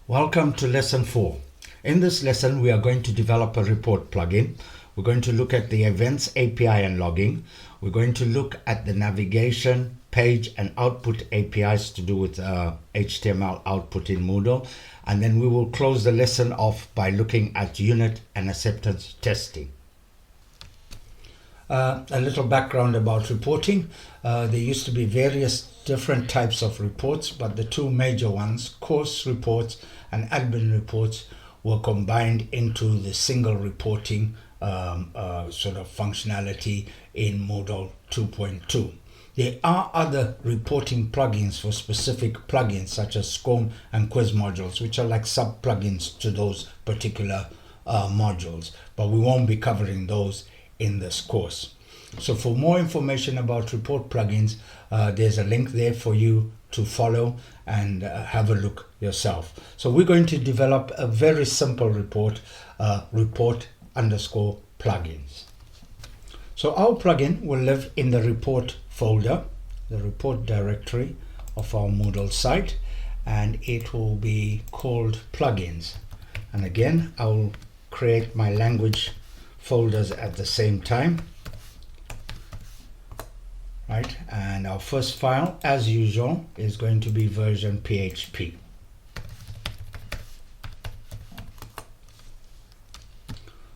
Welcome to lesson 4. In this lesson, we are going to develop a report plugin. We're going to look at the events API and logging. We're going to look at the navigation, page and output APIs to do with HTML output in Moodle. And then we will close the lesson off by looking at unit and acceptance testing. A little background about reporting. There used to be various different types of reports, but the two major ones, course reports and admin reports, were combined into the single reporting sort of functionality in Moodle 2.2. There are other reporting plugins for specific plugins such as SCORM and quiz modules, which are like sub-plugins to those particular modules, but we won't be covering those in this course. So for more information about report plugins, there's a link there for you to follow and have a look yourself. So we're going to develop a very simple report, report_plugins. So our plugin will live in the report folder, the report directory of our Moodle site, and it will be called plugins. And again, I will create my language folders at the same time, right? And our first file, as usual, is going to be version PHP.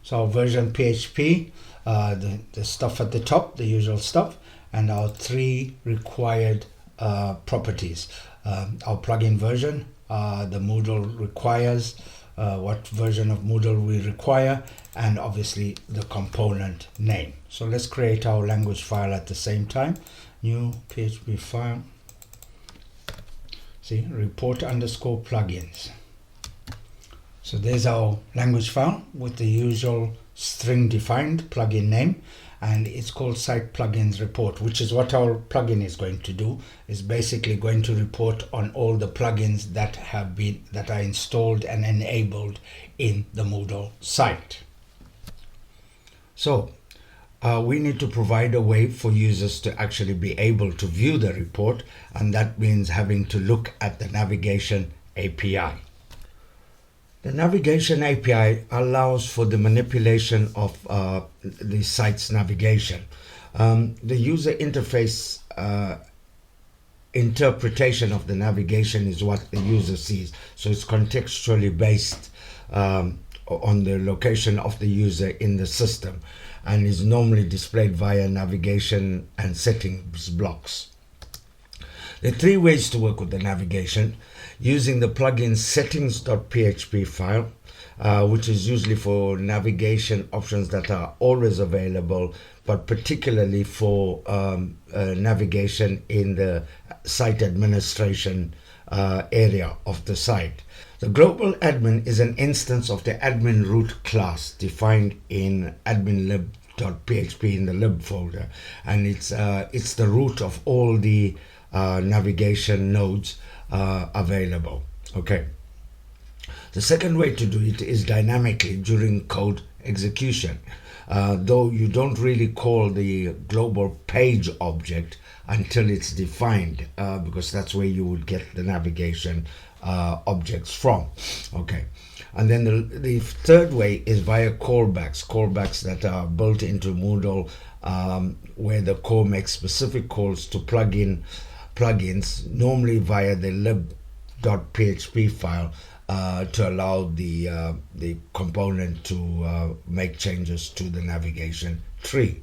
So our version PHP, the stuff at the top, the usual stuff, and our three required properties. Our plugin version, the Moodle requires, what version of Moodle we require, and obviously the component name. So let's create our language file at the same time. New PHP file. See, report_plugins. So there's our language file with the usual string defined plugin name, and it's called site plugins report, which is what our plugin is going to do. Is basically going to report on all the plugins that are installed and enabled in the Moodle site. So we need to provide a way for users to actually be able to view the report, and that means having to look at the navigation API. The navigation API allows for the manipulation of the site's navigation. The user interface interpretation of the navigation is what the user sees. So it's contextually based on the location of the user in the system, and is normally displayed via navigation and settings blocks. There are three ways to work with the navigation: using the plugin settings.php file, which is usually for navigation options that are always available, but particularly for navigation in the site administration area of the site. The global admin is an instance of the admin root class defined in adminlib.php in the lib folder, and it's the root of all the navigation nodes available. Okay. The second way to do it is dynamically during code execution, though you don't really call the global page object until it's defined, because that's where you would get the navigation objects from. Okay. And then the third way is via callbacks that are built into Moodle, where the core makes specific calls to plugins, normally via the lib.php file, to allow the component to make changes to the navigation tree.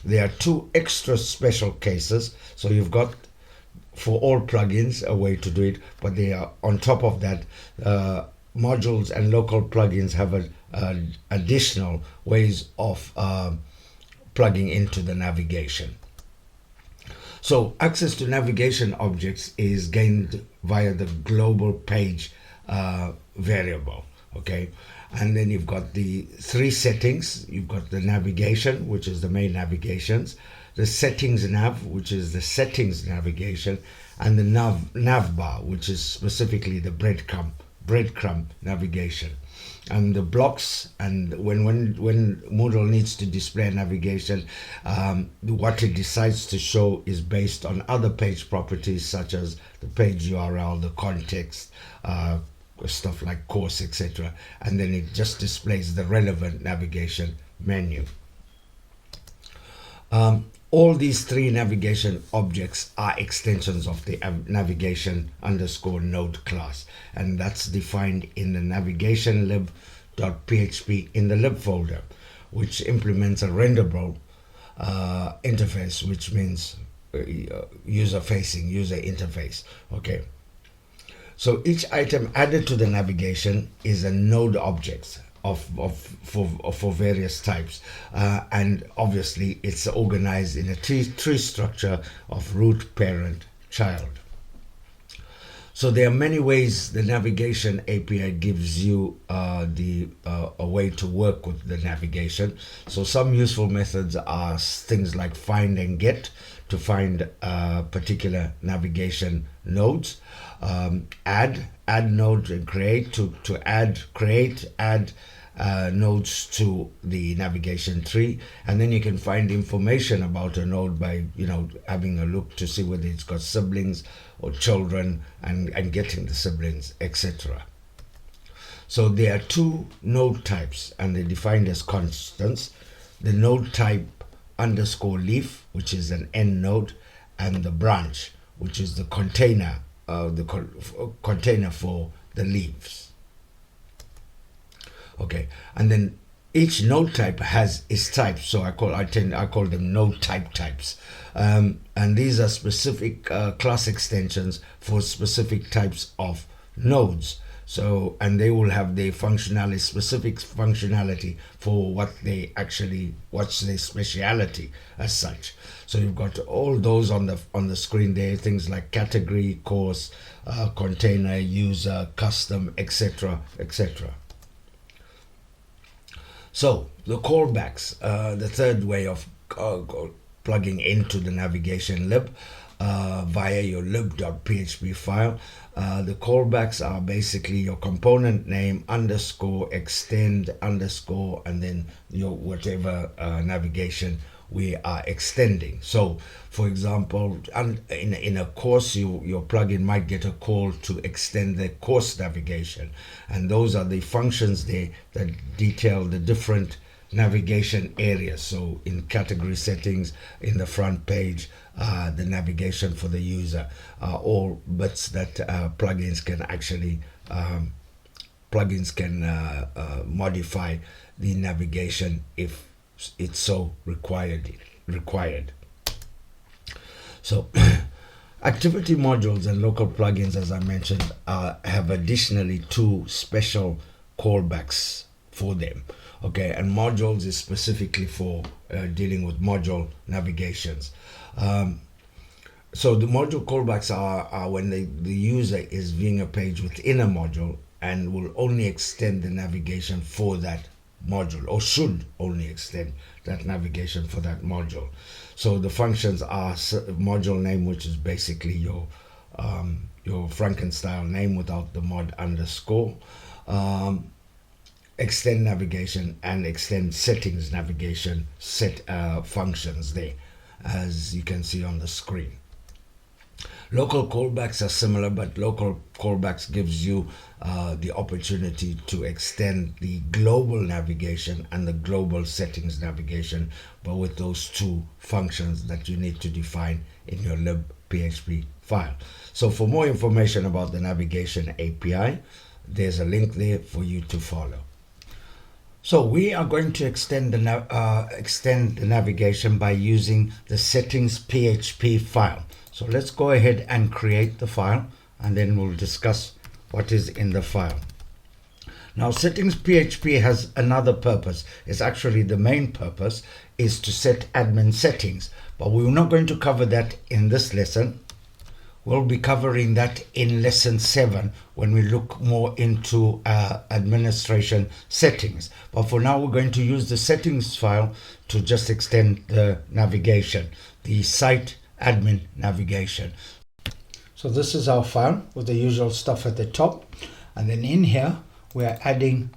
There are two extra special cases. So you've got, for all plugins, a way to do it, but they are on top of that. Modules and local plugins have additional ways of plugging into the navigation. So access to navigation objects is gained via the global page variable. Okay, and then you've got the three settings. You've got the navigation, which is the main navigations, the settings nav, which is the settings navigation, and the nav bar, which is specifically the breadcrumb navigation. And the blocks, and when Moodle needs to display navigation, what it decides to show is based on other page properties such as the page URL, the context, stuff like course, etc. And then it just displays the relevant navigation menu. All these three navigation objects are extensions of the navigation underscore node class, and that's defined in the navigation lib.php in the lib folder, which implements a renderable interface, which means user-facing, user interface. Okay. So each item added to the navigation is a node object for various types, and obviously it's organized in a tree structure of root, parent, child. So there are many ways the navigation API gives you a way to work with the navigation. So some useful methods are things like find and get to find particular navigation nodes, add nodes, and create to add nodes to the navigation tree, and then you can find information about a node by having a look to see whether it's got siblings or children, and getting the siblings, etc. So there are two node types, and they're defined as constants: the node type underscore leaf, which is an end node, and the branch, which is the container for the leaves. Okay, and then each node type has its types, so I call them node types, and these are specific class extensions for specific types of nodes. So, and they will have their functionality, specific functionality for what's their speciality as such. So you've got all those on the screen there, things like category, course, container, user, custom, etc., etc. So the callbacks, the third way of plugging into the navigation lib via your lib.php file. The callbacks are basically your component name underscore extend underscore and then your whatever navigation we are extending. So for example, in a course, your plugin might get a call to extend the course navigation, and those are the functions there that detail the different navigation areas. So in category settings, in the front page, the navigation for the user, all bits that plugins can actually modify the navigation if it's so required. So activity modules and local plugins, as I mentioned, have additionally two special callbacks for them. Okay, and modules is specifically for dealing with module navigations. So the module callbacks are when the user is viewing a page within a module and will only extend the navigation for that module, or should only extend that navigation for that module. So the functions are module name, which is basically your Frankenstein name without the mod underscore, extend navigation, and extend settings navigation functions there, as you can see on the screen. Local callbacks are similar, but local callbacks gives you the opportunity to extend the global navigation and the global settings navigation, but with those two functions that you need to define in your lib.php file. So for more information about the navigation API, there's a link there for you to follow. So we are going to extend the navigation by using the settings PHP file. So let's go ahead and create the file, and then we'll discuss what is in the file. Now settings PHP has another purpose. It's actually the main purpose is to set admin settings, but we're not going to cover that in this lesson. We'll be covering that in lesson 7 when we look more into administration settings. But for now, we're going to use the settings file to just extend the navigation, the site admin navigation. So this is our file with the usual stuff at the top. And then in here, we're adding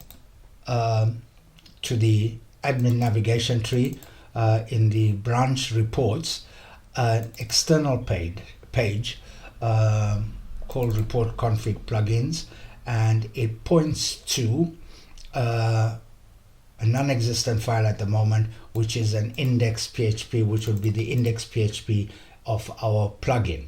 to the admin navigation tree in the branch reports, an external page called report config plugins, and it points to a non-existent file at the moment, which is an index.php, which would be the index.php of our plugin.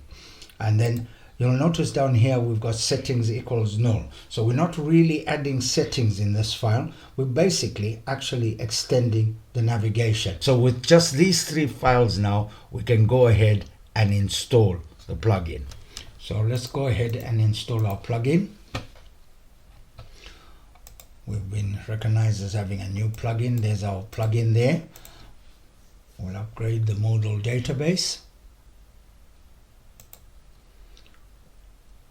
And then you'll notice down here we've got settings equals null. So we're not really adding settings in this file. We're basically actually extending the navigation. So with just these 3 files now, we can go ahead and install the plugin. So let's go ahead and install our plugin. We've been recognized as having a new plugin. There's our plugin there. We'll upgrade the modal database.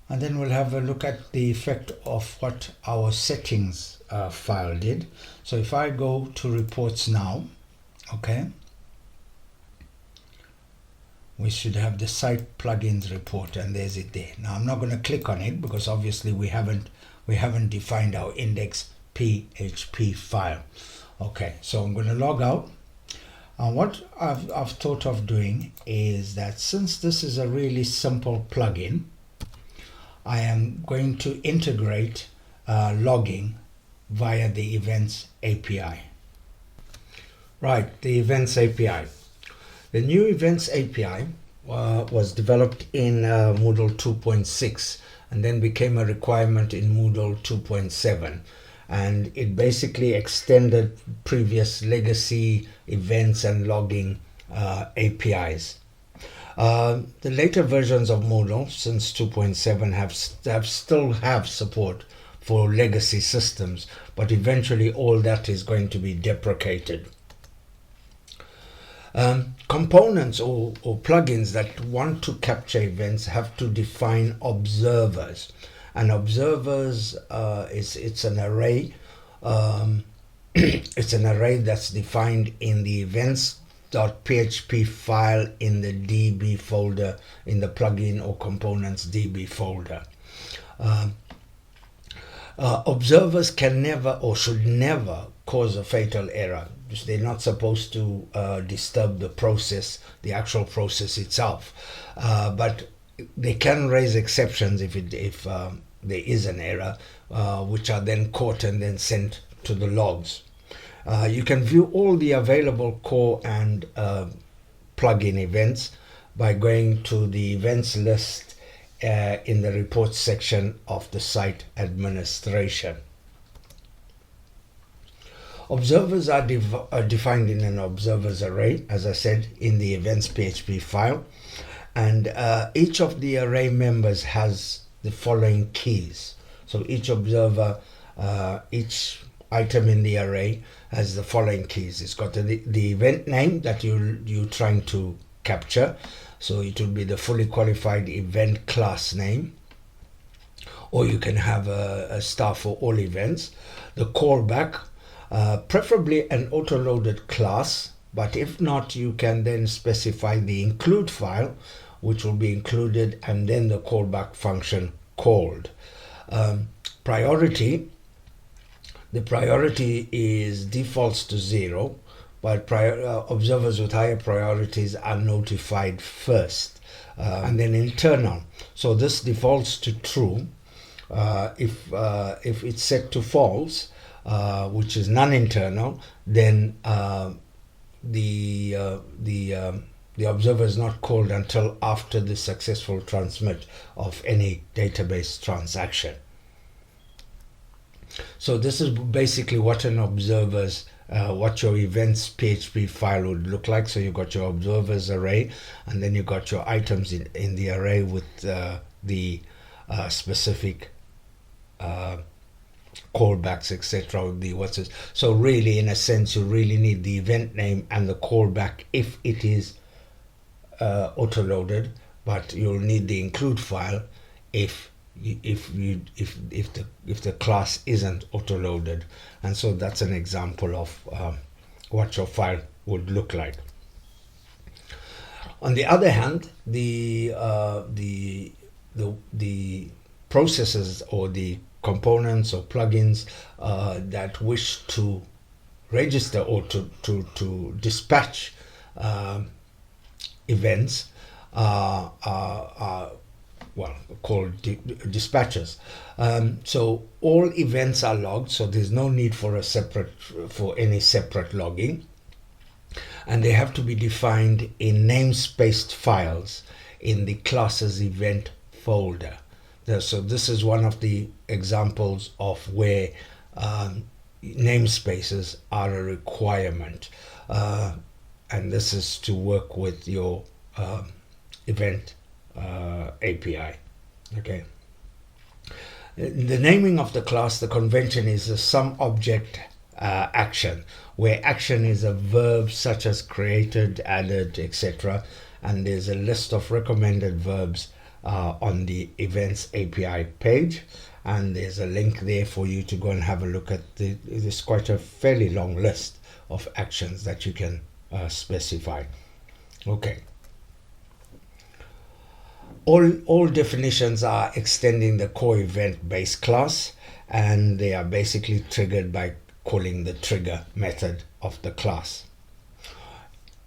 And then we'll have a look at the effect of what our settings file did. So if I go to reports now, okay, we should have the site plugins report, and there's it there. Now I'm not going to click on it because obviously we haven't defined our index.php file. Okay, so I'm going to log out. And what I've thought of doing is that since this is a really simple plugin, I am going to integrate logging via the Events API. Right, the Events API. The new Events API was developed in Moodle 2.6 and then became a requirement in Moodle 2.7. And it basically extended previous legacy events and logging APIs. The later versions of Moodle since 2.7 still have support for legacy systems, but eventually all that is going to be deprecated. Components or plugins that want to capture events have to define observers, and observers it's an array. It's an array that's defined in the events.php file in the DB folder, in the plugin or components DB folder. Observers can never or should never cause a fatal error. They're not supposed to disturb the process, the actual process itself, but they can raise exceptions if there is an error, which are then caught and then sent to the logs. You can view all the available core and plugin events by going to the events list in the reports section of the site administration. Observers are defined in an observers array, as I said, in the events.php file, and each of the array members has the following keys. So each observer, each item in the array has the following keys. It's got the event name that you're trying to capture, so it will be the fully qualified event class name, or you can have a star for all events. The callback, preferably an auto-loaded class, but if not, you can then specify the include file, which will be included, and then the callback function called. Priority, the priority is defaults to 0, but observers with higher priorities are notified first. And then internal, so this defaults to true. If it's set to false, which is non-internal, then the observer is not called until after the successful transmit of any database transaction. So this is basically what an observer's what your events PHP file would look like. So you got your observers array, and then you got your items in the array with the specific callbacks, etc. So really, in a sense, you really need the event name and the callback if it is auto-loaded, but you'll need the include file if the class isn't auto-loaded. And so that's an example of what your file would look like. On the other hand, the processes or the components or plugins that wish to register or to dispatch events called dispatches. So all events are logged, so there's no need for any separate logging, and they have to be defined in namespaced files in the classes event folder. So this is one of the examples of where namespaces are a requirement, and this is to work with your event API. Okay. The naming of the class, the convention is a some object action, where action is a verb such as created, added, etc. And there's a list of recommended verbs on the events API page, and there's a link there for you to go and have a look at. There's quite a fairly long list of actions that you can specify. Okay. All definitions are extending the core event base class, and they are basically triggered by calling the trigger method of the class.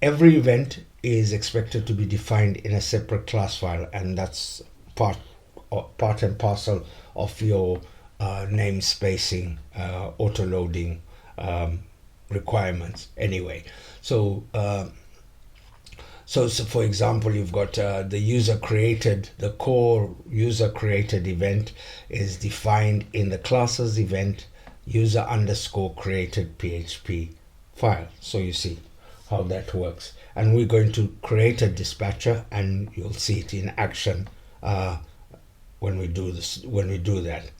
Every event is expected to be defined in a separate class file, and that's part and parcel of your namespacing, auto-loading requirements anyway. So for example, you've got the core user created event is defined in the classes event user underscore created PHP file. So you see how that works. And we're going to create a dispatcher, and you'll see it in action when we do that.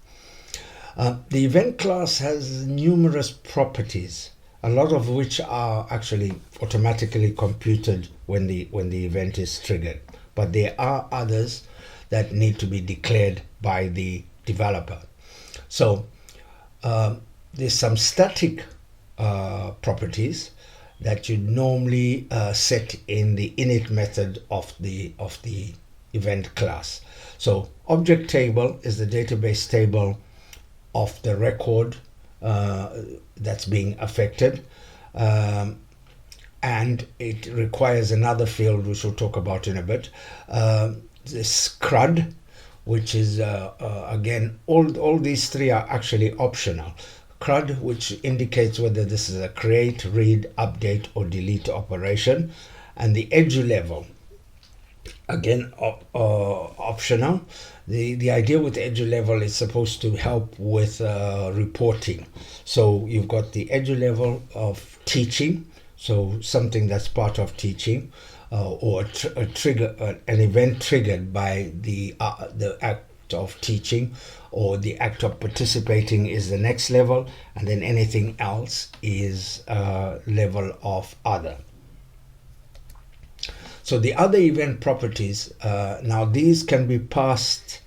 The event class has numerous properties, a lot of which are actually automatically computed when the event is triggered, but there are others that need to be declared by the developer. So there's some static properties that you normally set in the init method of the event class. So object table is the database table of the record that's being affected, and it requires another field which we'll talk about in a bit, this CRUD, which is again, all these three are actually optional. CRUD, which indicates whether this is a create, read, update, or delete operation, and the edu level, again optional. The idea with edu level is supposed to help with reporting. So you've got the edu level of teaching, so something that's part of teaching, or a trigger, an event triggered by the act of teaching, or the act of participating is the next level, and then anything else is level of other. So the other event properties, now these can be passed.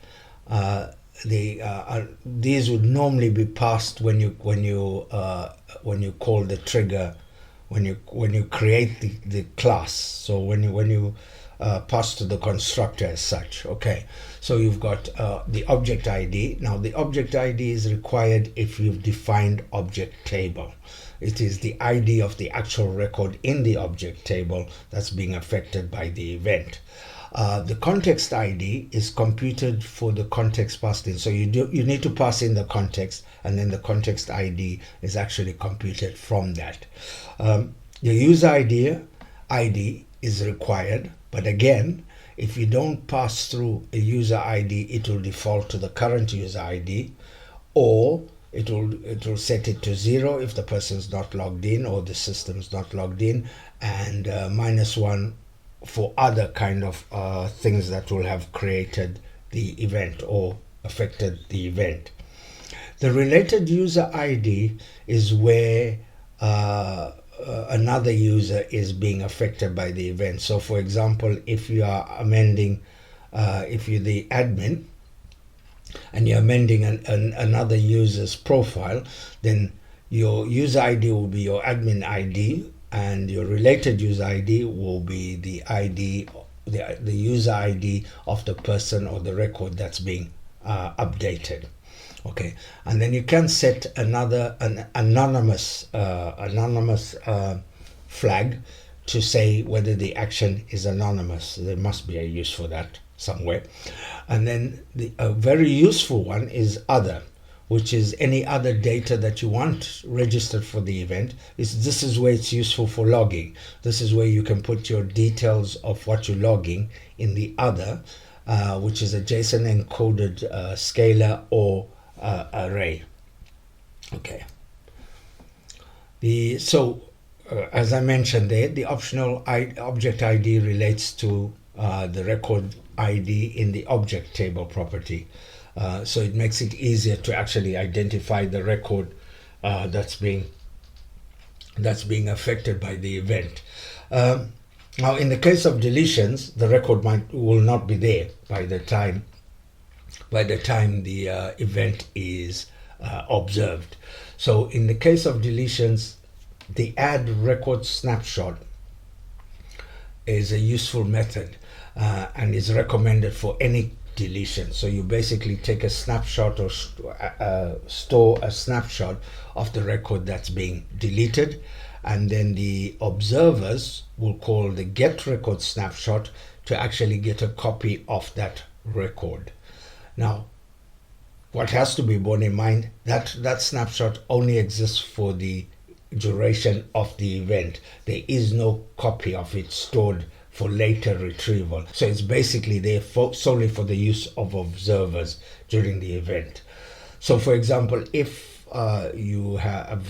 These would normally be passed when you call the trigger, when you create the class. So when you pass to the constructor as such. Okay, so you've got the object ID. Now the object ID is required if you've defined object table. It is the ID of the actual record in the object table that's being affected by the event. The context ID is computed for the context passed in. So you need to pass in the context, and then the context ID is actually computed from that. The user ID is required, but again, if you don't pass through a user ID, it will default to the current user ID, or it will set it to 0 if the person's not logged in or the system's not logged in, and -1 for other kind of things that will have created the event or affected the event. The related user ID is where another user is being affected by the event. So for example, if you are amending, if you're the admin and you're amending another user's profile, then your user ID will be your admin ID, and your related user ID will be the ID, the user ID of the person or the record that's being updated. Okay, and then you can set an anonymous flag to say whether the action is anonymous. There must be a use for that somewhere. And then a very useful one is other, which is any other data that you want registered for the event. This is where it's useful for logging. This is where you can put your details of what you're logging in the other, which is a JSON encoded scalar or array. Okay. As I mentioned there, the optional object ID relates to the record ID in the object table property. So it makes it easier to actually identify the record that's being affected by the event. Now, in the case of deletions, the record will not be there by the time the event is observed. So in the case of deletions, the add record snapshot is a useful method and is recommended for any deletion. So you basically take a snapshot or store a snapshot of the record that's being deleted, and then the observers will call the get record snapshot to actually get a copy of that record. Now, what has to be borne in mind, that snapshot only exists for the duration of the event. There is no copy of it stored for later retrieval. So it's basically there solely for the use of observers during the event. So for example, if you have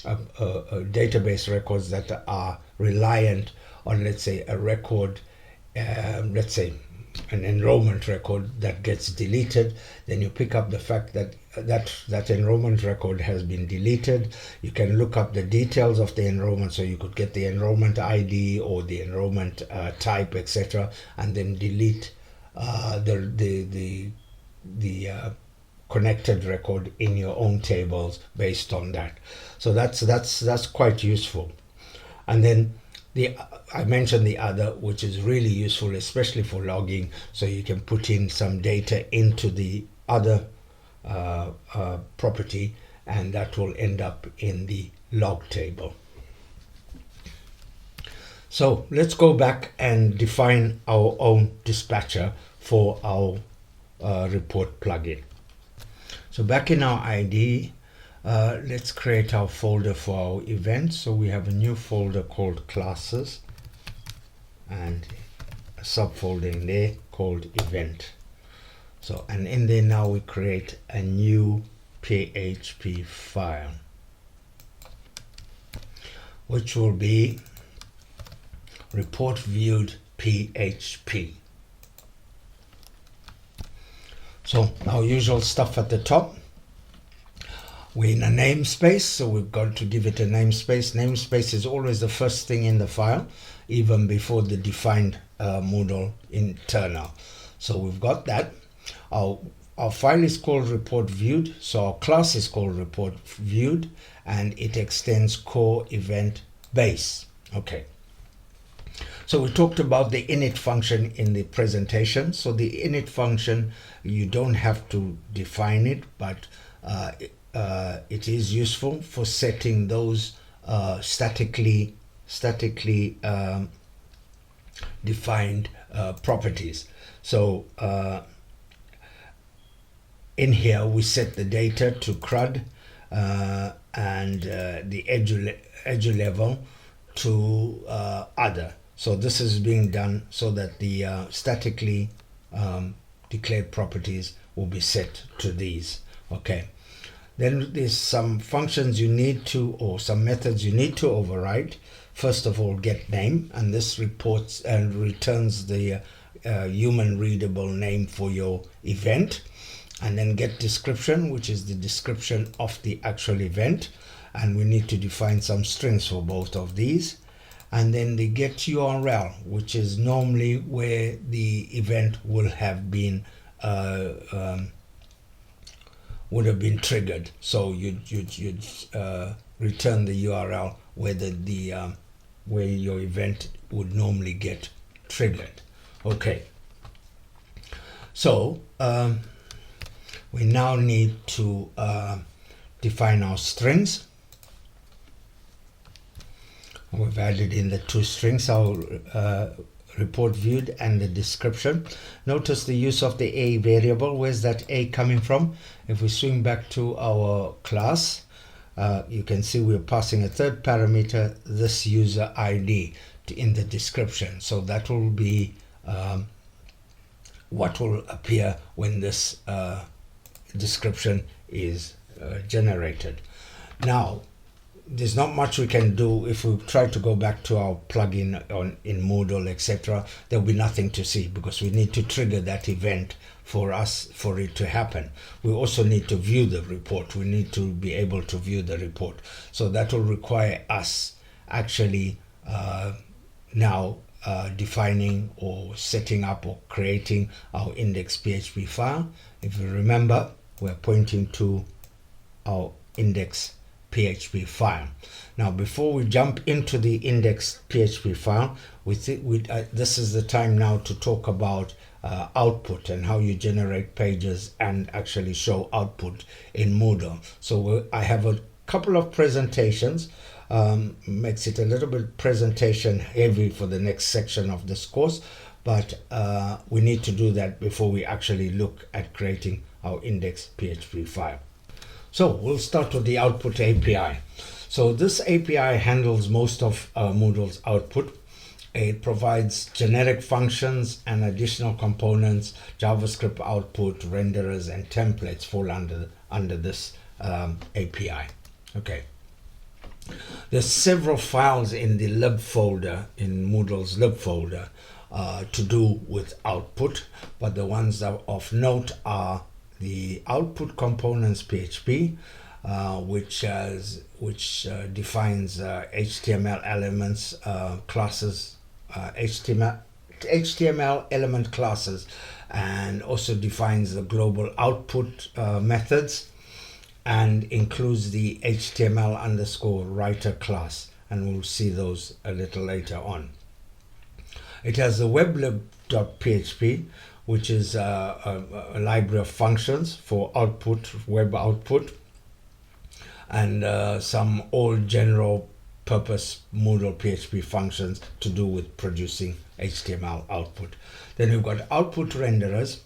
database records that are reliant on, let's say, a record, let's say an enrollment record that gets deleted, then you pick up the fact that that enrollment record has been deleted. You can look up the details of the enrollment, so you could get the enrollment ID or the enrollment type, etc., and then delete the connected record in your own tables based on that. So that's quite useful. And then I mentioned the other, which is really useful, especially for logging. So you can put in some data into the other property, and that will end up in the log table. So let's go back and define our own dispatcher for our report plugin. So back in our ID, let's create our folder for our event. So we have a new folder called classes and a subfolder in there called event. So, and in there now we create a new PHP file, which will be report viewed PHP. So our usual stuff at the top. We're in a namespace, so we've got to give it a namespace. Namespace is always the first thing in the file, even before the defined Moodle internal. So we've got that. Our file is called report viewed, so our class is called report viewed, and it extends core event base. Okay. So we talked about the init function in the presentation. So the init function, you don't have to define it, but it is useful for setting those statically defined properties. So in here we set the data to CRUD and the edu level to other. So this is being done so that the statically declared properties will be set to these. Okay. Then there's some functions you need to, or some methods you need to override. First of all, get name, and this reports and returns the human readable name for your event. And then get description, which is the description of the actual event. And we need to define some strings for both of these. And then the get URL, which is normally where the event will have been triggered. So you'd return the URL where your event would normally get triggered. Okay. So we now need to define our strings. We've added in the two strings. Our report viewed and the description. Notice the use of the A variable. Where's that A coming from? If we swing back to our class, you can see we're passing a third parameter, this user ID, in the description. So that will be what will appear when this description is generated. Now, there's not much we can do. If we try to go back to our plugin in Moodle, etc., there'll be nothing to see because we need to trigger that event for it to happen. We also need to view the report. We need to be able to view the report. So that will require us actually now defining or setting up or creating our index.php file. If you remember, we're pointing to our index.php file. Now, before we jump into the index.php file, this is the time now to talk about output and how you generate pages and actually show output in Moodle. So I have a couple of presentations. Makes it a little bit presentation heavy for the next section of this course, but we need to do that before we actually look at creating our index.php file. So we'll start with the output API. So this API handles most of Moodle's output. It provides generic functions and additional components. JavaScript output, renderers, and templates fall under this API. Okay. There's several files in the lib folder, in Moodle's lib folder, to do with output, but the ones that are of note are the output components PHP, which defines HTML elements, classes, HTML element classes, and also defines the global output methods, and includes the HTML underscore writer class, and we'll see those a little later on. It has the weblib.php, which is a library of functions for output, web output, and some old general purpose Moodle PHP functions to do with producing HTML output. Then we've got output renderers.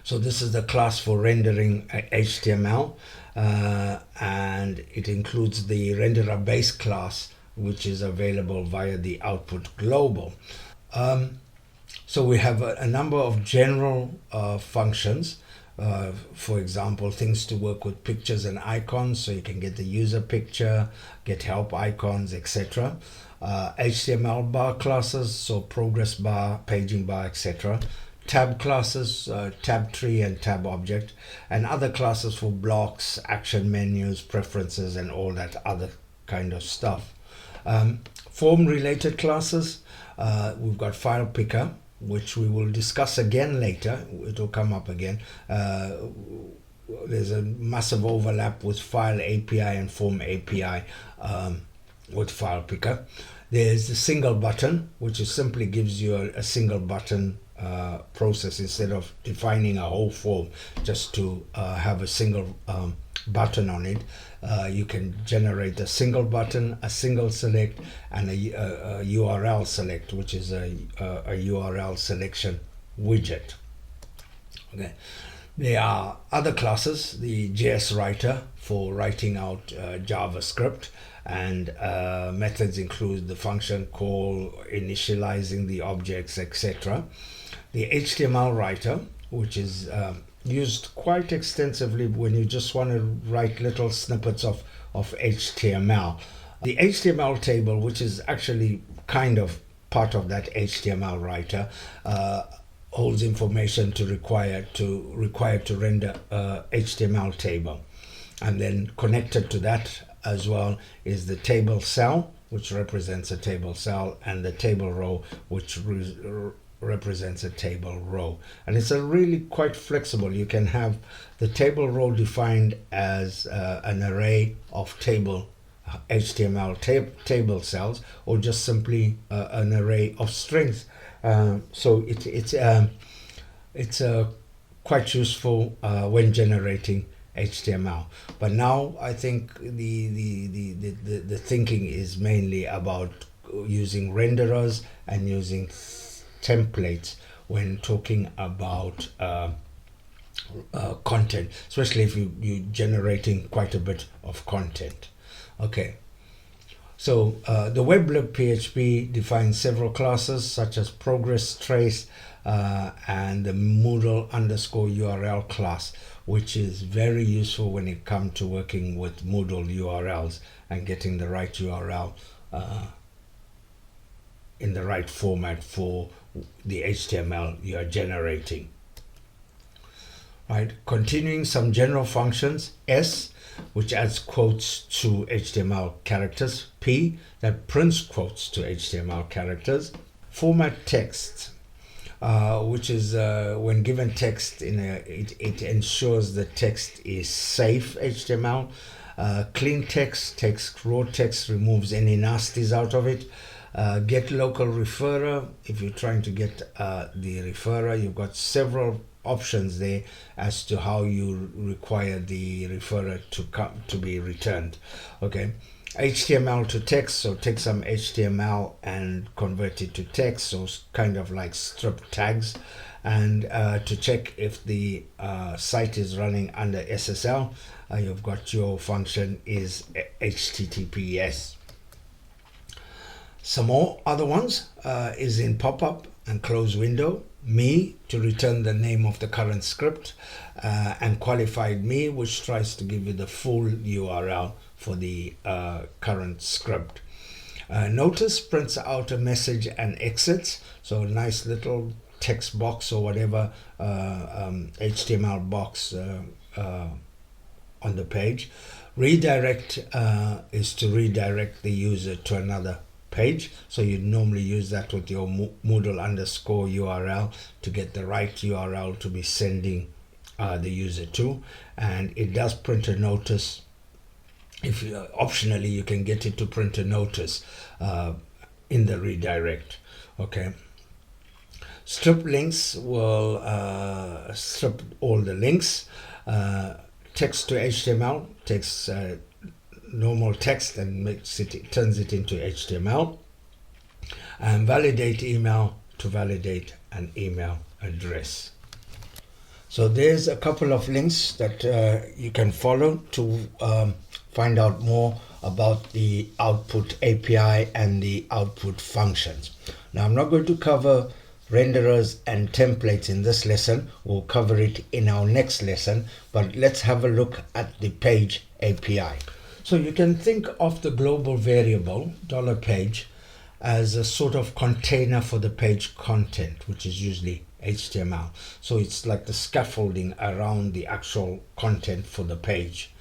So this is the class for rendering HTML, and it includes the renderer base class, which is available via the output global. So we have a number of general functions, for example, things to work with pictures and icons, so you can get the user picture, get help icons, etc. HTML bar classes, so progress bar, paging bar, etc. Tab classes, tab tree and tab object, and other classes for blocks, action menus, preferences, and all that other kind of stuff. Form related classes, we've got file picker, which we will discuss again later. It will come up again. There's a massive overlap with file API and form API with file picker. There's the single button, which is simply gives you a single button process instead of defining a whole form just to have a single button on it. You can generate a single button, a single select, and a URL select, which is a URL selection widget. Okay. There are other classes, the JS writer for writing out JavaScript, and methods include the function call, initializing the objects, etc. The HTML writer, which is used quite extensively when you just want to write little snippets of HTML. The HTML table, which is actually kind of part of that HTML writer, holds information required to render HTML table, and then connected to that as well is the table cell, which represents a table cell, and the table row, which represents a table row. And it's a really quite flexible. You can have the table row defined as an array of table HTML table cells, or just simply an array of strings. So it's quite useful when generating HTML. But now I think the thinking is mainly about using renderers and using templates when talking about content, especially if you're generating quite a bit of content. Okay, so the WebLib PHP defines several classes such as progress trace and the Moodle underscore URL class, which is very useful when it comes to working with Moodle URLs and getting the right URL in the right format for the HTML you are generating. Right, continuing some general functions. S, which adds quotes to HTML characters. P, that prints quotes to HTML characters. Format text, which is when given text it ensures the text is safe HTML. Clean text takes raw text, removes any nasties out of it. Get local referrer, if you're trying to get the referrer, you've got several options there as to how you require the referrer to be returned. Okay, HTML to text, so take some HTML and convert it to text, so kind of like strip tags. And to check if the site is running under SSL, you've got your function is HTTPS. Some more other ones is in pop-up and close window. Me, to return the name of the current script, and qualified me, which tries to give you the full URL for the current script. Notice prints out a message and exits, so a nice little text box or whatever HTML box on the page. Redirect is to redirect the user to another page, so you normally use that with your Moodle underscore URL to get the right URL to be sending the user to. And it does print a notice. If optionally you can get it to print a notice in the redirect. Okay, strip links will strip all the links. Text to HTML takes normal text and turns it into HTML. And validate email to validate an email address. So there's a couple of links that you can follow to find out more about the output API and the output functions. Now I'm not going to cover renderers and templates in this lesson. We'll cover it in our next lesson, but let's have a look at the page API. So you can think of the global variable $page as a sort of container for the page content, which is usually HTML. So it's like the scaffolding around the actual content for the page.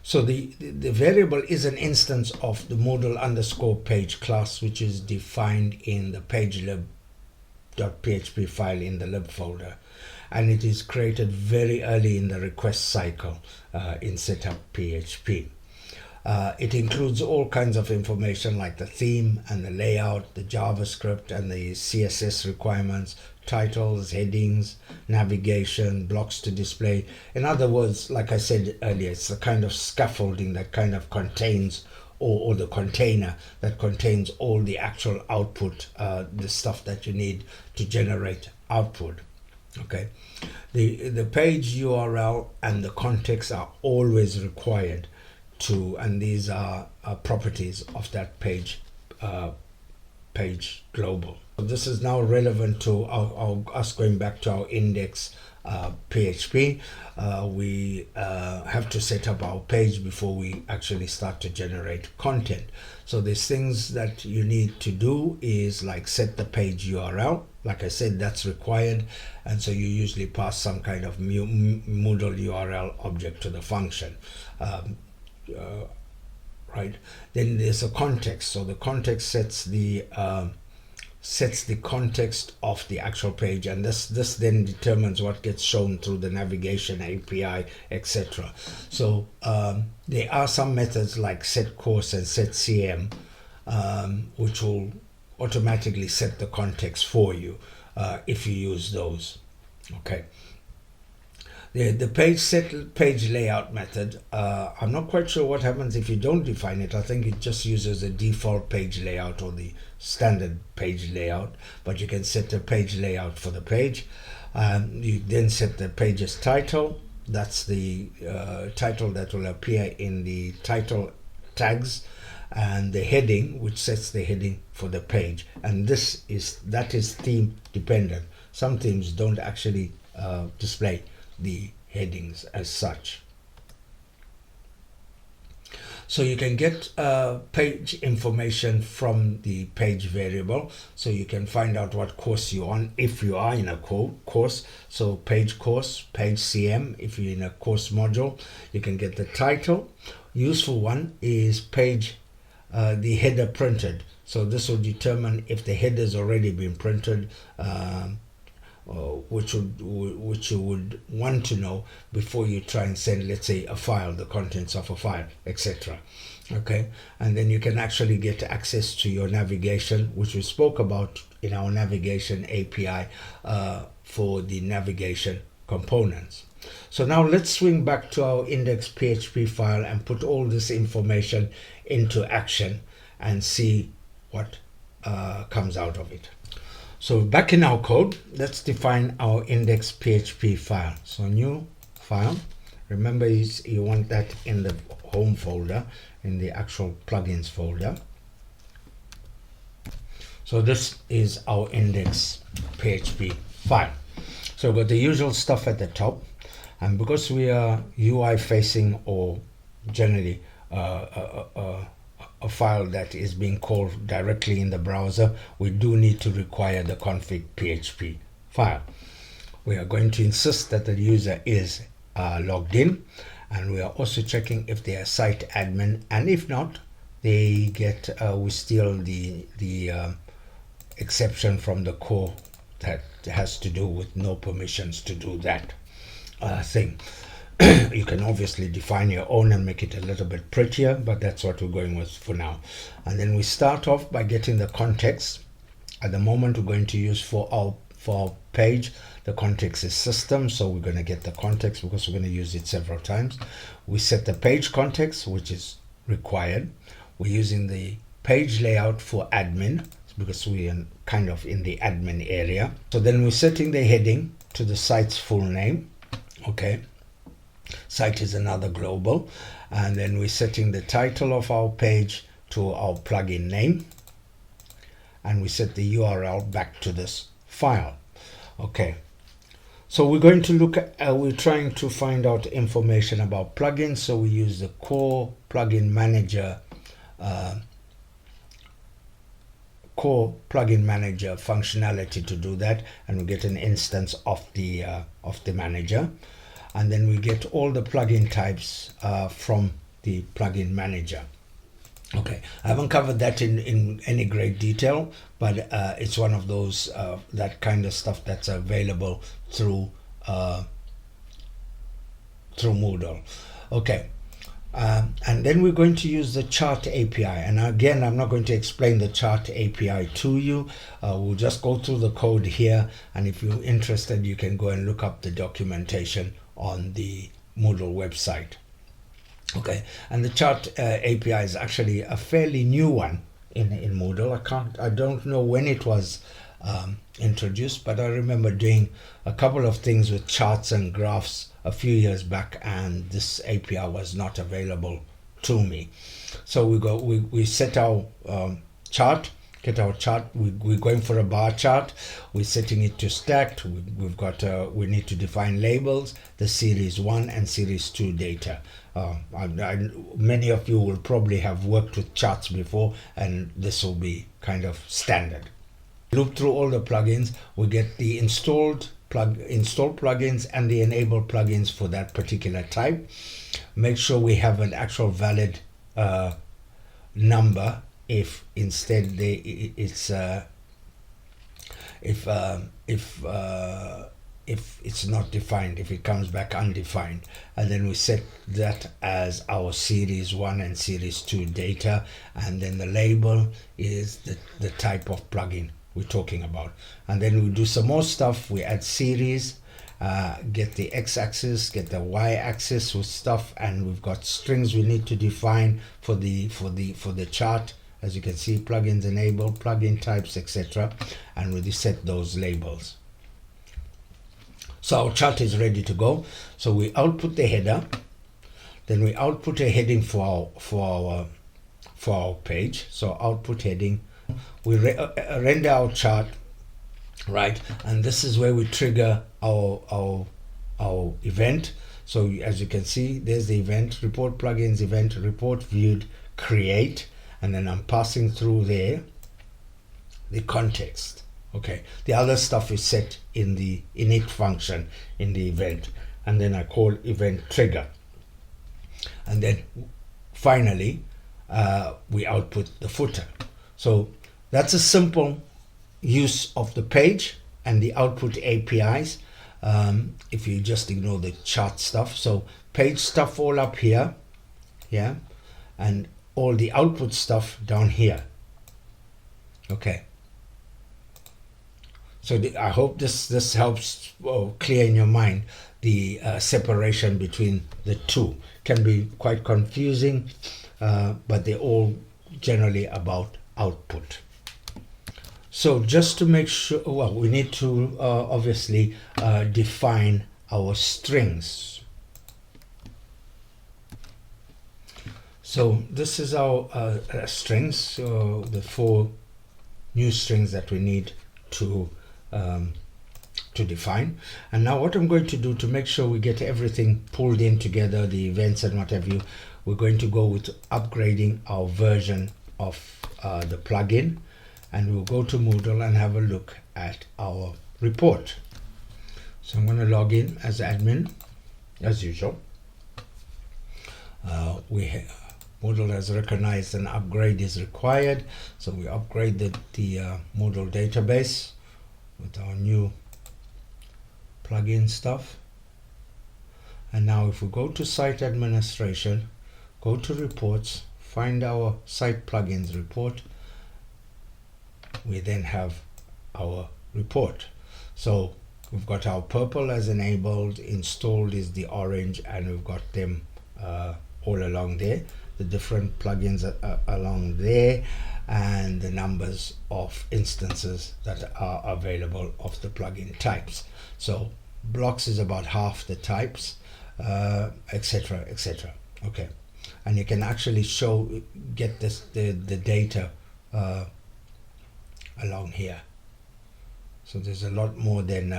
So the variable is an instance of the Moodle underscore page class, which is defined in the pagelib.php file in the lib folder. And it is created very early in the request cycle in setup PHP. It includes all kinds of information like the theme and the layout, the JavaScript and the CSS requirements, titles, headings, navigation, blocks to display. In other words, like I said earlier, it's a kind of scaffolding that kind of contains, or the container that contains all the actual output, the stuff that you need to generate output. Okay, the page URL and the context are always required to, and these are properties of that page global. So this is now relevant to us going back to our index PHP. We have to set up our page before we actually start to generate content. So there's things that you need to do is like set the page URL. Like I said, that's required, and so you usually pass some kind of Moodle URL object to the function. Right, then there's a context. So the context sets the context of the actual page, and this then determines what gets shown through the navigation API, etc. So there are some methods like set course and set CM, which will automatically set the context for you if you use those. Okay. The page set page layout method, I'm not quite sure what happens if you don't define it. I think it just uses the default page layout or the standard page layout, but you can set the page layout for the page. You then set the page's title. That's the title that will appear in the title tags, and the heading, which sets the heading for the page. And that is theme dependent. Some themes don't actually display the headings as such. So you can get page information from the page variable. So you can find out what course you're on if you are in a course. So page course, page CM if you're in a course module. You can get the title. Useful one is page the header printed. So this will determine if the header has already been printed, which you would want to know before you try and send, let's say, a file, the contents of a file, etc. Okay, and then you can actually get access to your navigation, which we spoke about in our navigation API for the navigation components. So now let's swing back to our index.php file and put all this information into action and see what comes out of it. So back in our code, let's define our index.php file. So new file. Remember, you want that in the home folder, in the actual plugins folder. So this is our index.php file. So we've got the usual stuff at the top, and because we are UI facing, or generally a file that is being called directly in the browser, we do need to require the config.php file. We are going to insist that the user is logged in, and we are also checking if they are site admin, and if not, they get we steal the exception from the core that has to do with no permissions to do that thing. You can obviously define your own and make it a little bit prettier, but that's what we're going with for now. And then we start off by getting the context. At the moment, we're going to use for our page, the context is system, so we're going to get the context because we're going to use it several times. We set the page context, which is required. We're using the page layout for admin because we are kind of in the admin area. So then we're setting the heading to the site's full name. Okay. Site is another global, and then we're setting the title of our page to our plugin name, and we set the URL back to this file. Okay, so we're going to look at we're trying to find out information about plugins, so we use the core plugin manager functionality to do that, and we get an instance of the manager. And then we get all the plugin types from the plugin manager. Okay, I haven't covered that in any great detail, but it's one of those that kind of stuff that's available through Moodle. Okay, and then we're going to use the chart API. And again, I'm not going to explain the chart API to you. We'll just go through the code here, and if you're interested, you can go and look up the documentation on the Moodle website. Okay, and the chart API is actually a fairly new one in Moodle. I don't know when it was introduced, but I remember doing a couple of things with charts and graphs a few years back, and this API was not available to me. So we set our chart. Get our chart. We're going for a bar chart. We're setting it to stacked. We've got we need to define labels, the series 1 and series 2 data. Many of you will probably have worked with charts before, and this will be kind of standard. Loop through all the plugins. We get the installed plugins and the enabled plugins for that particular type. Make sure we have an actual valid number. If instead if it's not defined, if it comes back undefined, and then we set that as our series 1 and series 2 data, and then the label is the type of plugin we're talking about. And then we do some more stuff. We add series, get the x-axis, get the y-axis with stuff, and we've got strings we need to define for the chart. As you can see, plugins enabled, plugin types, etc., and we set those labels. So our chart is ready to go. So we output the header, then we output a heading for our page. So output heading, we render our chart, right? And this is where we trigger our event. So as you can see, there's the event, report plugins event, report viewed, create, and then I'm passing through there the context. Okay, the other stuff is set in the init function in the event, and then I call event trigger, and then finally we output the footer. So that's a simple use of the page and the output APIs. If you just ignore the chart stuff, so page stuff all up here, yeah, and all the output stuff down here. Okay. So I hope this helps clear in your mind the separation between the two. Can be quite confusing, but they're all generally about output. So just to make sure, well, we need to obviously define our strings. So this is our strings, so the 4 new strings that we need to define. And now what I'm going to do to make sure we get everything pulled in together, the events and what have you, we're going to go with upgrading our version of the plugin, and we'll go to Moodle and have a look at our report. So I'm going to log in as admin as usual. Moodle has recognized an upgrade is required, so we upgraded the Moodle database with our new plugin stuff. And now if we go to site administration, go to reports, find our site plugins report, we then have our report. So we've got our purple as enabled, installed is the orange, and we've got them all along there, the different plugins along there, and the numbers of instances that are available of the plugin types. So blocks is about half the types, etc., etc. Okay, and you can actually get the data along here. So there's a lot more than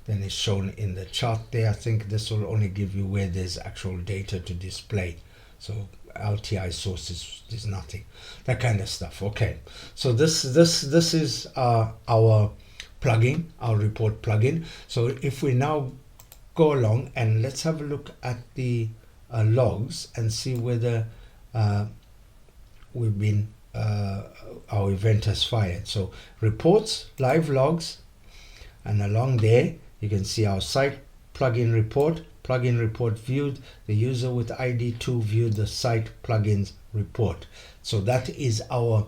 is shown in the chart there. I think this will only give you where there's actual data to display. So LTI sources, there's nothing, that kind of stuff. Okay, so this is our plugin, our report plugin. So if we now go along and let's have a look at the logs and see whether we've been our event has fired. So reports, live logs, and along there you can see our site plugin report viewed, the user with ID 2 viewed the site plugins report. So that's our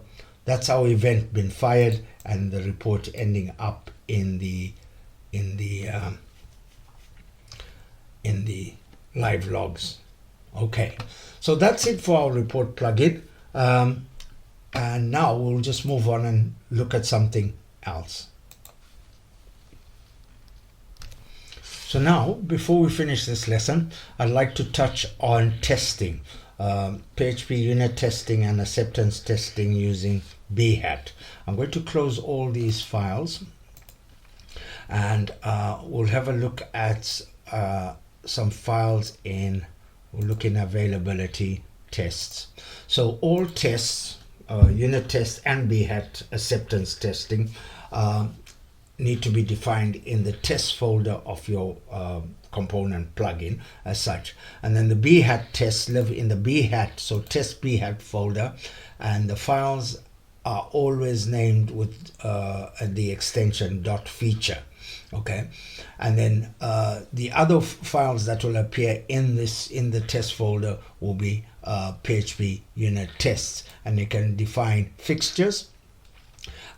event been fired, and the report ending up in the live logs. Okay, so that's it for our report plugin, and now we'll just move on and look at something else. So now, before we finish this lesson, I'd like to touch on testing, PHP unit testing and acceptance testing using Behat. I'm going to close all these files, and we'll have a look at some files we'll look in availability tests. So all tests, unit tests and Behat acceptance testing, need to be defined in the test folder of your component plugin as such, and then the Behat tests live in the Behat, so test Behat folder, and the files are always named with the extension .feature. Okay, and then the other files that will appear in the test folder will be PHP unit tests, and you can define fixtures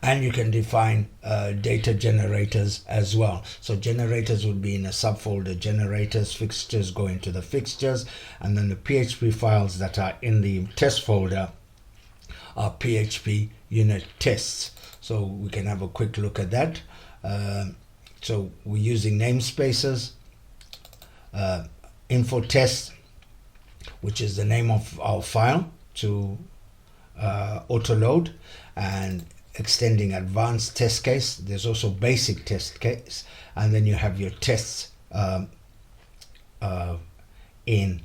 And you can define data generators as well. So generators would be in a subfolder. Generators, fixtures go into the fixtures, and then the PHP files that are in the test folder are PHP unit tests. So we can have a quick look at that. So we're using namespaces, info test, which is the name of our file, to auto load, and extending advanced test case. There's also basic test case, and then you have your tests in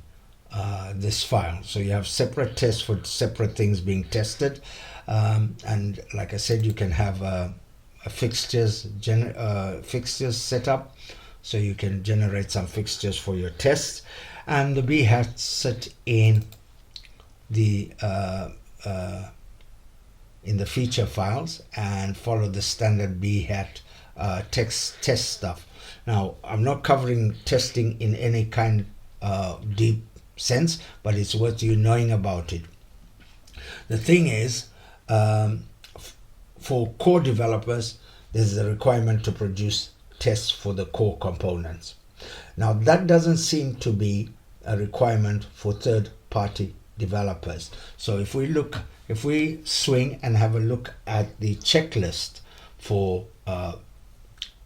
this file. So you have separate tests for separate things being tested, and like I said, you can have a fixtures set up, so you can generate some fixtures for your tests, and the bhat set in the feature files and follow the standard bhat text test stuff. Now, I'm not covering testing in any kind of deep sense, but it's worth you knowing about it. The thing is, for core developers, there's a requirement to produce tests for the core components. Now, that doesn't seem to be a requirement for third-party developers. So if we swing and have a look at the checklist for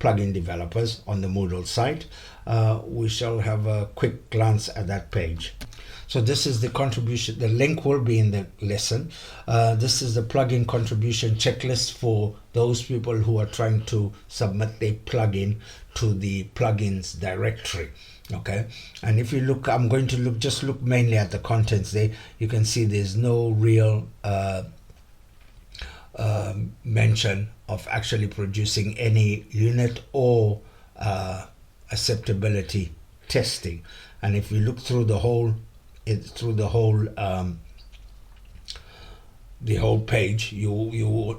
plugin developers on the Moodle site, we shall have a quick glance at that page. So this is the contribution. The link will be in the lesson. This is the plugin contribution checklist for those people who are trying to submit their plugin to the plugins directory. Okay, and if you look, I'm going to look mainly at the contents there. You can see there's no real mention of actually producing any unit or acceptability testing. And if you look through the whole page,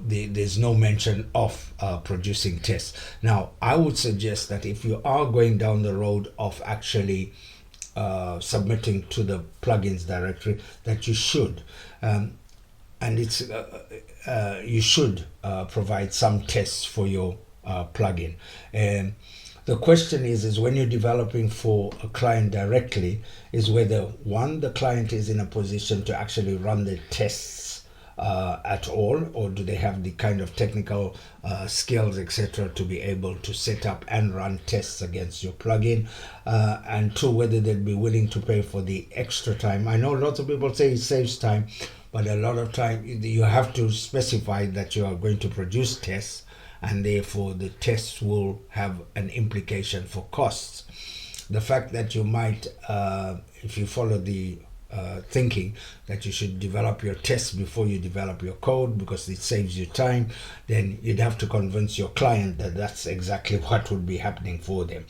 there's no mention of producing tests. Now, I would suggest that if you are going down the road of actually submitting to the plugins directory, that you should, you should provide some tests for your plugin. And the question is when you're developing for a client directly, is whether one, the client is in a position to actually run the tests at all, or do they have the kind of technical skills, etc., to be able to set up and run tests against your plugin, and two, whether they'd be willing to pay for the extra time. I know lots of people say it saves time, but a lot of time you have to specify that you are going to produce tests, and therefore the tests will have an implication for costs. The fact that you might, if you follow the thinking that you should develop your tests before you develop your code because it saves you time, then you'd have to convince your client that that's exactly what would be happening for them.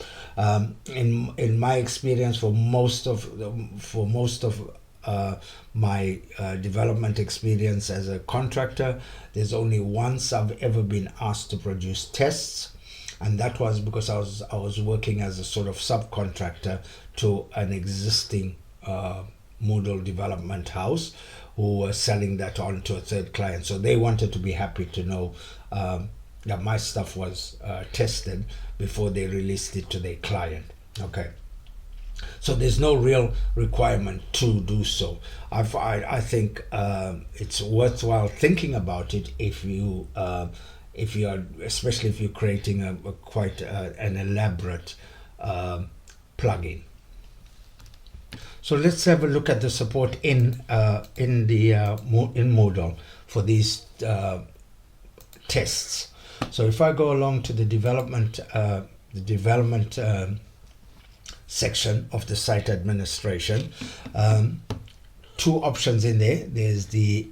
In my experience, for most of my development experience as a contractor, there's only once I've ever been asked to produce tests, and that was because I was working as a sort of subcontractor to an existing Moodle development house who were selling that on to a third client. So they wanted to be happy to know that my stuff was tested before they released it to their client. Okay. So there's no real requirement to do so. I think it's worthwhile thinking about it if you are, especially if you're creating a quite an elaborate plugin. So let's have a look at the support in Moodle for these tests. So if I go along to the development section of the site administration, two options in there. There's the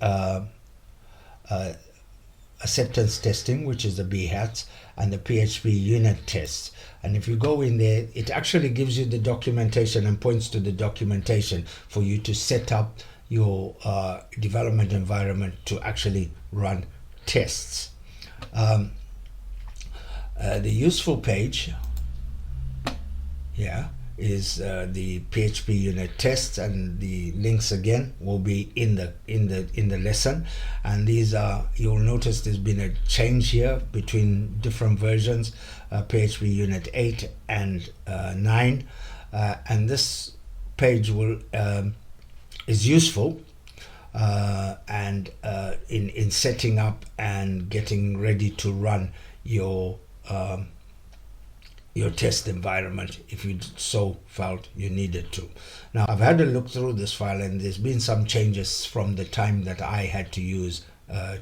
acceptance testing, which is the bhat, and the PHP unit tests. And if you go in there, it actually gives you the documentation and points to the documentation for you to set up your development environment to actually run tests. The useful page, yeah, is the PHP unit tests, and the links again will be in the lesson. And these are, you'll notice there's been a change here between different versions, PHP unit 8 and 9, and this page will is useful and in setting up and getting ready to run your test environment if you so felt you needed to. Now, I've had a look through this file, and there's been some changes from the time that I had to use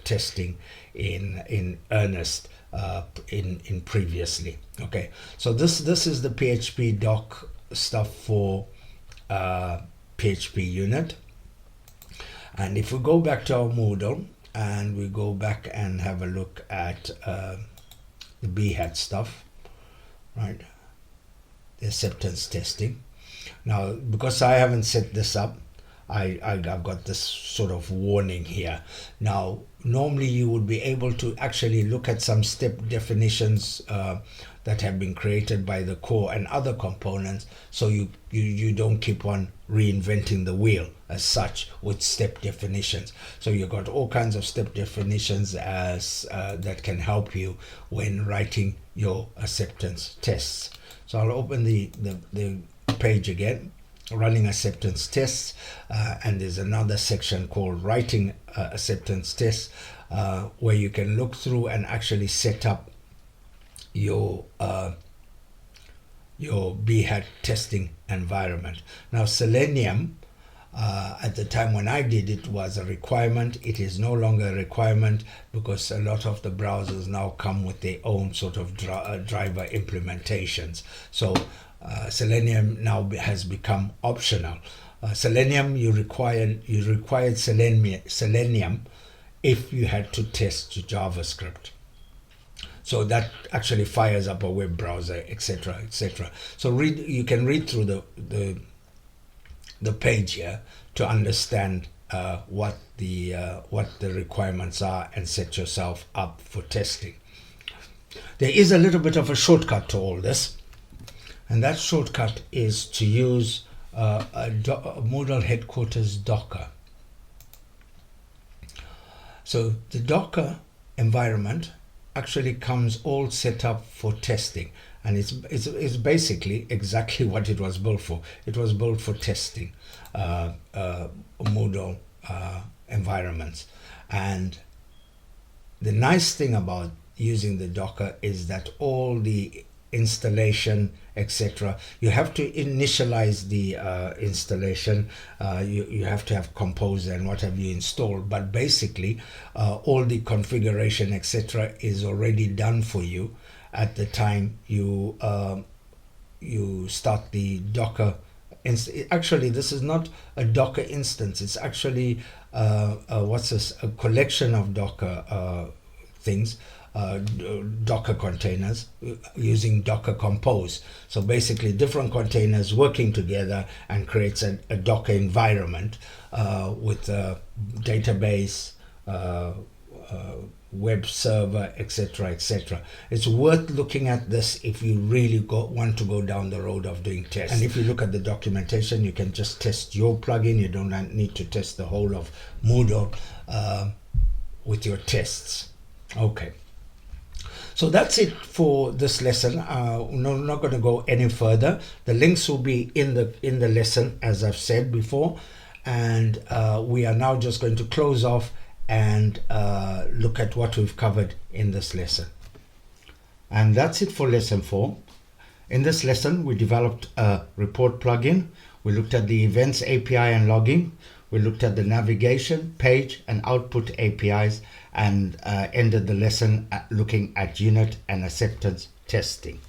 testing in earnest in previously. Okay, so this is the PHP doc stuff for PHP unit. And if we go back to our Moodle and we go back and have a look at the BHAT stuff, right, the acceptance testing. Now, because I haven't set this up, I've got this sort of warning here. Now, normally you would be able to actually look at some step definitions that have been created by the core and other components, so you don't keep on reinventing the wheel as such with step definitions. So you've got all kinds of step definitions as that can help you when writing your acceptance tests. So I'll open the page again, running acceptance tests, and there's another section called writing acceptance tests, where you can look through and actually set up your BHAT testing environment. Now, Selenium, at the time when I did it, was a requirement. It is no longer a requirement because a lot of the browsers now come with their own sort of driver implementations. So Selenium now has become optional. Selenium, you required Selenium if you had to test JavaScript. So that actually fires up a web browser, etc., etc. So you can read through the page here to understand what the requirements are and set yourself up for testing. There is a little bit of a shortcut to all this, and that shortcut is to use a Moodle headquarters Docker. So the Docker environment actually comes all set up for testing, and it's basically exactly what it was built for. It was built for testing Moodle environments. And the nice thing about using the Docker is that all the installation, etc., you have to initialize the installation. You have to have Composer and what have you installed, but basically all the configuration, etc., is already done for you at the time you start the Docker. Actually, this is not a Docker instance. It's actually a collection of Docker things, Docker containers using Docker Compose. So basically different containers working together and creates a Docker environment with a database, web server, etc., etc. It's worth looking at this if you really want to go down the road of doing tests. And if you look at the documentation, you can just test your plugin. You don't need to test the whole of Moodle with your tests. Okay. So that's it for this lesson. I'm not going to go any further. The links will be in the lesson, as I've said before, and we are now just going to close off and look at what we've covered in this lesson. And that's it for lesson 4. In this lesson, we developed a report plugin. We looked at the events API and logging. We looked at the navigation, page, and output APIs, and ended the lesson looking at unit and acceptance testing.